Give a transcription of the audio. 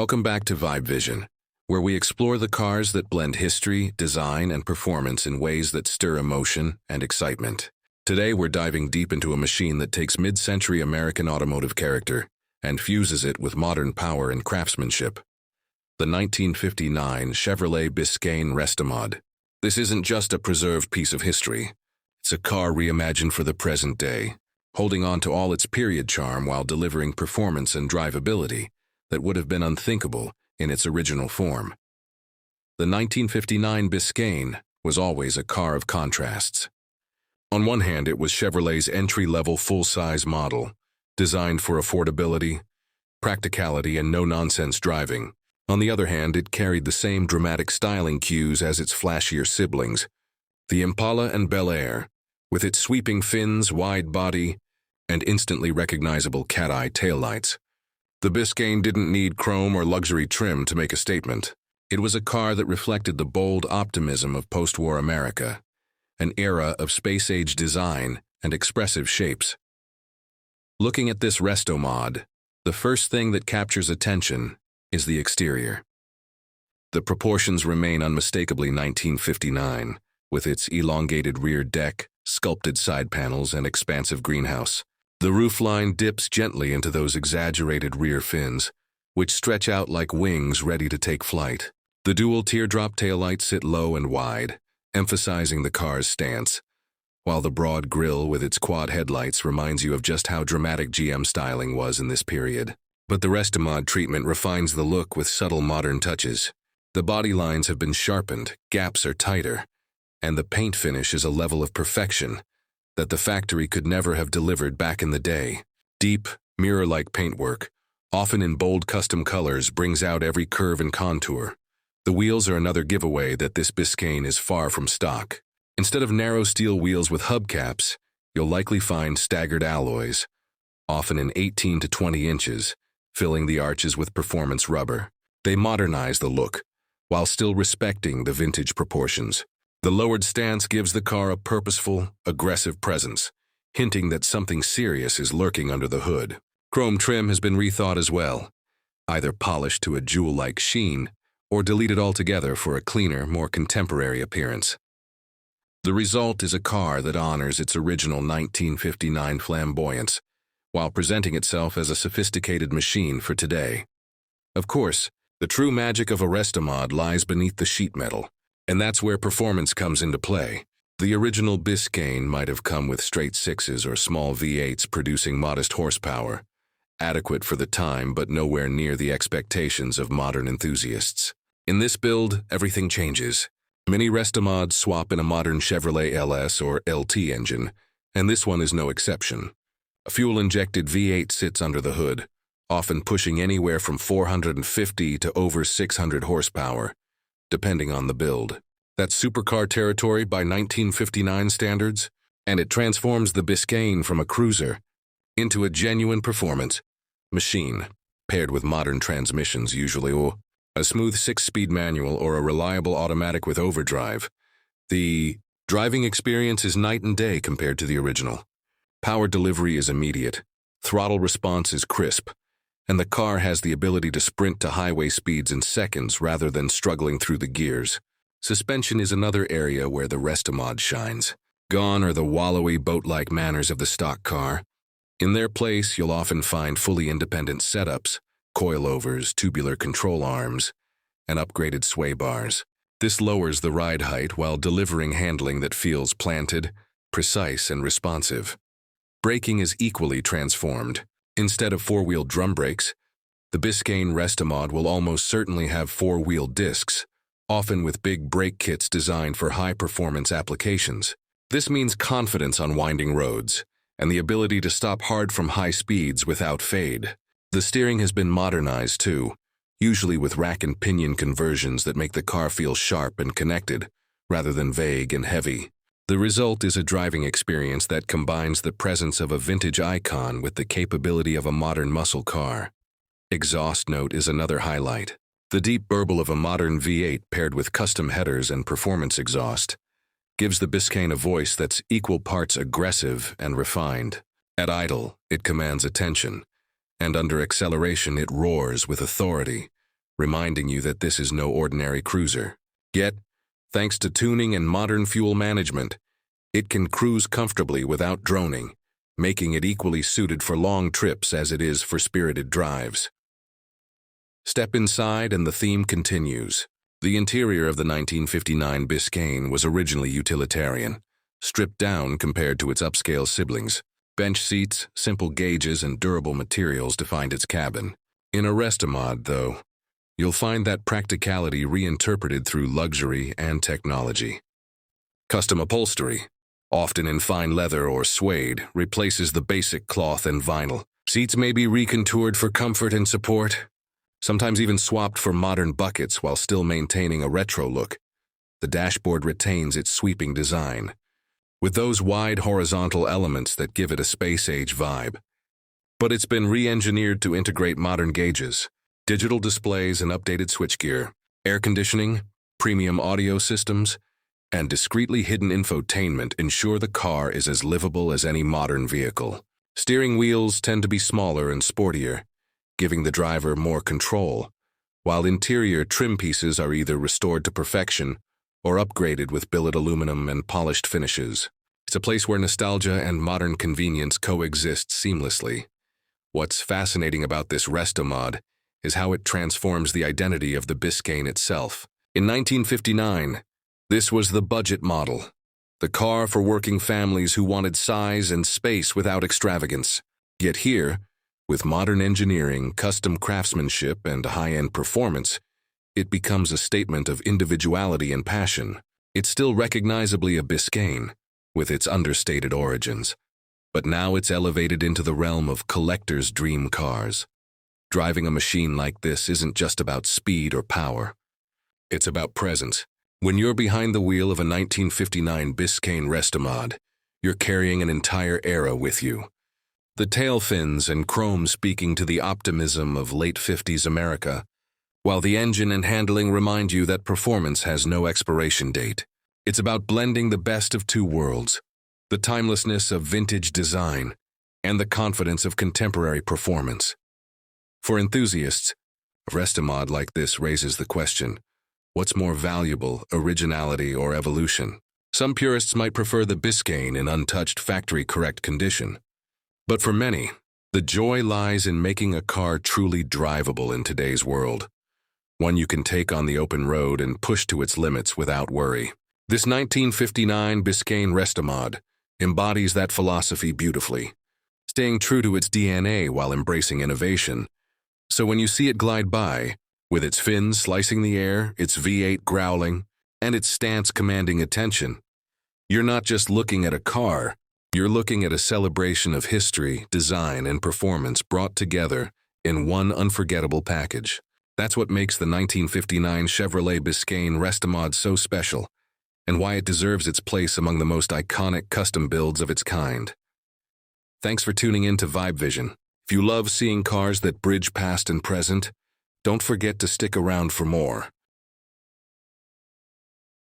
Welcome back to Vibe Vision, where we explore the cars that blend history, design, and performance in ways that stir emotion and excitement. Today we're diving deep into a machine that takes mid-century American automotive character and fuses it with modern power and craftsmanship. The 1959 Chevrolet Biscayne Restomod. This isn't just a preserved piece of history. It's a car reimagined for the present day, holding on to all its period charm while delivering performance and drivability that would have been unthinkable in its original form. The 1959 Biscayne was always a car of contrasts. On one hand, it was Chevrolet's entry-level full-size model, designed for affordability, practicality, and no-nonsense driving. On the other hand, it carried the same dramatic styling cues as its flashier siblings, the Impala and Bel Air, with its sweeping fins, wide body, and instantly recognizable cat-eye taillights. The Biscayne didn't need chrome or luxury trim to make a statement. It was a car that reflected the bold optimism of post-war America, an era of space-age design and expressive shapes. Looking at this Restomod, the first thing that captures attention is the exterior. The proportions remain unmistakably 1959, with its elongated rear deck, sculpted side panels, and expansive greenhouse. The roofline dips gently into those exaggerated rear fins, which stretch out like wings ready to take flight. The dual teardrop taillights sit low and wide, emphasizing the car's stance, while the broad grille with its quad headlights reminds you of just how dramatic GM styling was in this period. But the Restomod treatment refines the look with subtle modern touches. The body lines have been sharpened, gaps are tighter, and the paint finish is a level of perfection that the factory could never have delivered back in the day. Deep, mirror-like paintwork, often in bold custom colors, brings out every curve and contour. The wheels are another giveaway that this Biscayne is far from stock. Instead of narrow steel wheels with hubcaps, you'll likely find staggered alloys, often in 18 to 20 inches, filling the arches with performance rubber. They modernize the look, while still respecting the vintage proportions. The lowered stance gives the car a purposeful, aggressive presence, hinting that something serious is lurking under the hood. Chrome trim has been rethought as well, either polished to a jewel-like sheen or deleted altogether for a cleaner, more contemporary appearance. The result is a car that honors its original 1959 flamboyance, while presenting itself as a sophisticated machine for today. Of course, the true magic of a Restomod lies beneath the sheet metal, and that's where performance comes into play. The original Biscayne might have come with straight sixes or small V8s producing modest horsepower, adequate for the time but nowhere near the expectations of modern enthusiasts. In this build, everything changes. Many Restomods swap in a modern Chevrolet LS or LT engine, and this one is no exception. A fuel-injected V8 sits under the hood, often pushing anywhere from 450 to over 600 horsepower, depending on the build. That's supercar territory by 1959 standards, and it transforms the Biscayne from a cruiser into a genuine performance machine, paired with modern transmissions usually, or a smooth 6-speed manual or a reliable automatic with overdrive. The driving experience is night and day compared to the original. Power delivery is immediate, throttle response is crisp, and the car has the ability to sprint to highway speeds in seconds rather than struggling through the gears. Suspension is another area where the Restomod shines. Gone are the wallowy boat-like manners of the stock car. In their place, you'll often find fully independent setups, coilovers, tubular control arms, and upgraded sway bars. This lowers the ride height while delivering handling that feels planted, precise, and responsive. Braking is equally transformed. Instead of four-wheel drum brakes, the Biscayne Restomod will almost certainly have four-wheel discs, often with big brake kits designed for high-performance applications. This means confidence on winding roads, and the ability to stop hard from high speeds without fade. The steering has been modernized too, usually with rack and pinion conversions that make the car feel sharp and connected, rather than vague and heavy. The result is a driving experience that combines the presence of a vintage icon with the capability of a modern muscle car. Exhaust note is another highlight. The deep burble of a modern V8 paired with custom headers and performance exhaust gives the Biscayne a voice that's equal parts aggressive and refined. At idle, it commands attention, and under acceleration it roars with authority, reminding you that this is no ordinary cruiser. Yet, thanks to tuning and modern fuel management, it can cruise comfortably without droning, making it equally suited for long trips as it is for spirited drives. Step inside and the theme continues. The interior of the 1959 Biscayne was originally utilitarian, stripped down compared to its upscale siblings. Bench seats, simple gauges, and durable materials defined its cabin. In a Restomod, though, you'll find that practicality reinterpreted through luxury and technology. Custom upholstery, often in fine leather or suede, replaces the basic cloth and vinyl. Seats may be recontoured for comfort and support, sometimes even swapped for modern buckets while still maintaining a retro look. The dashboard retains its sweeping design, with those wide horizontal elements that give it a space-age vibe. But it's been re-engineered to integrate modern gauges, digital displays and updated switchgear, air conditioning, premium audio systems, and discreetly hidden infotainment ensure the car is as livable as any modern vehicle. Steering wheels tend to be smaller and sportier, giving the driver more control, while interior trim pieces are either restored to perfection or upgraded with billet aluminum and polished finishes. It's a place where nostalgia and modern convenience coexist seamlessly. What's fascinating about this Restomod is how it transforms the identity of the Biscayne itself. In 1959, this was the budget model, the car for working families who wanted size and space without extravagance. Yet here, with modern engineering, custom craftsmanship, and high-end performance, it becomes a statement of individuality and passion. It's still recognizably a Biscayne, with its understated origins, but now it's elevated into the realm of collectors' dream cars. Driving a machine like this isn't just about speed or power. It's about presence. When you're behind the wheel of a 1959 Biscayne Restomod, you're carrying an entire era with you. The tail fins and chrome speaking to the optimism of late 50s America, while the engine and handling remind you that performance has no expiration date. It's about blending the best of two worlds, the timelessness of vintage design and the confidence of contemporary performance. For enthusiasts, a Restomod like this raises the question, what's more valuable, originality or evolution? Some purists might prefer the Biscayne in untouched factory-correct condition. But for many, the joy lies in making a car truly drivable in today's world, one you can take on the open road and push to its limits without worry. This 1959 Biscayne Restomod embodies that philosophy beautifully, staying true to its DNA while embracing innovation. So when you see it glide by, with its fins slicing the air, its V8 growling, and its stance commanding attention, you're not just looking at a car, you're looking at a celebration of history, design, and performance brought together in one unforgettable package. That's what makes the 1959 Chevrolet Biscayne Restomod so special, and why it deserves its place among the most iconic custom builds of its kind. Thanks for tuning in to Vibe Vision. If you love seeing cars that bridge past and present, don't forget to stick around for more.